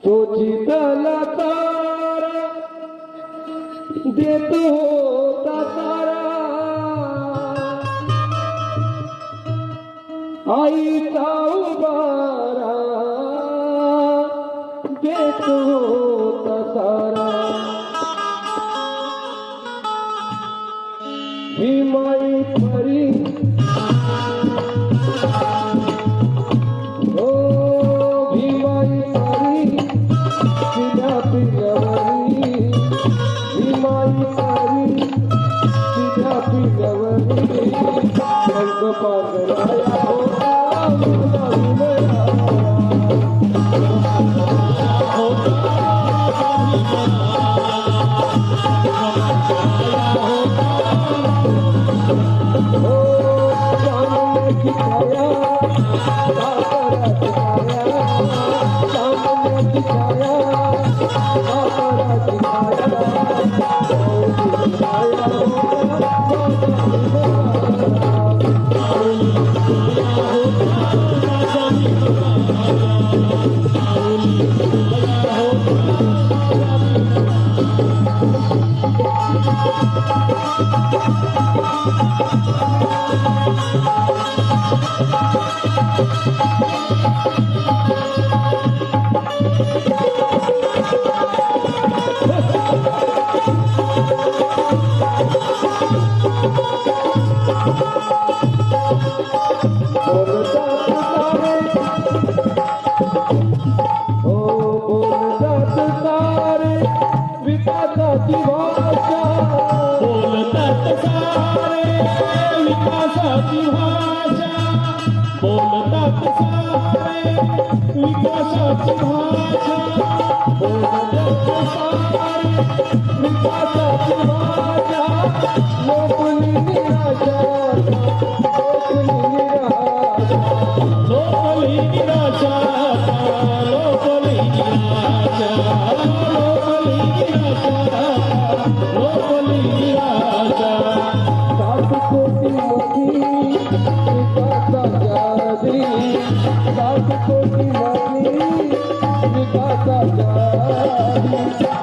सोचितला तारा देतो होता तारा आईचा उबारा देतो होता तारा ही माई परी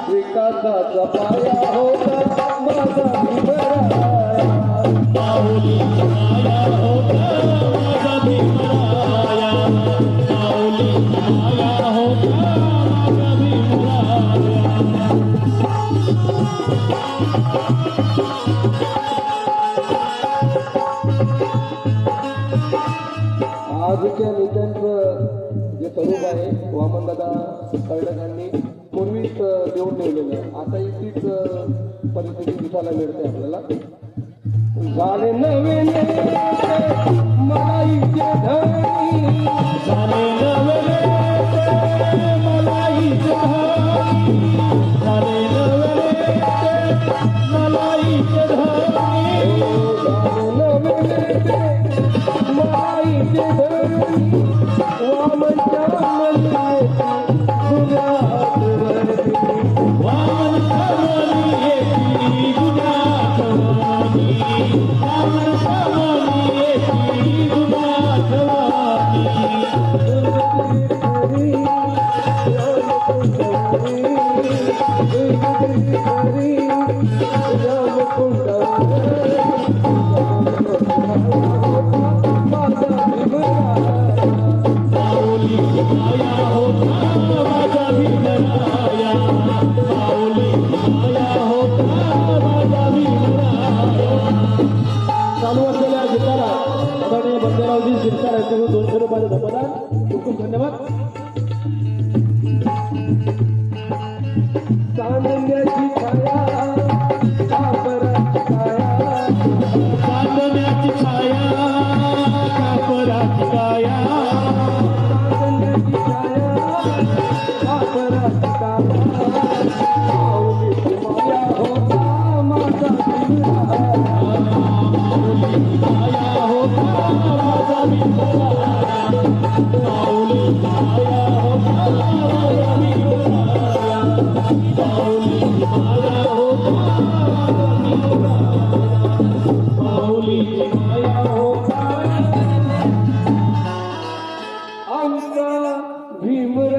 विकासाचा पाया होता माझा भीमराया माऊली माया होता माझा भीमराया माऊली माया होता माझा भीमराया आजच्या नेत्यांचं जे स्वरूप आहे वामनदादा कर्डकांनी पूर्वीच देऊन ठेवलेलं आहे. आताही तीच परिस्थिती दिसायला मिळते आपल्याला. झाले नवीन मलाईचे धनी झाले नवीन मलाईचे धनी झाले नवीन मलाईचे धनी झाले नवीन मलाईचे धनी वामनच्या चालू असलेल्या गीताला आदरणीय बंदेरावजी शिरसाट यांच्याकडून 200 रुपयाचे धन्यवाद. खूप खूप धन्यवाद. चांदण्याची छाया कापराची छाया चांदण्याची छाया कापराची छाया चांदण्याची छाया कापराची छाया माऊलीची माया होता माझा भीमराया माऊली माया होता माझा भीमराया माऊली माया होता माझा भीमराया माऊली माया होता माऊली माया होता आमचा भीमराव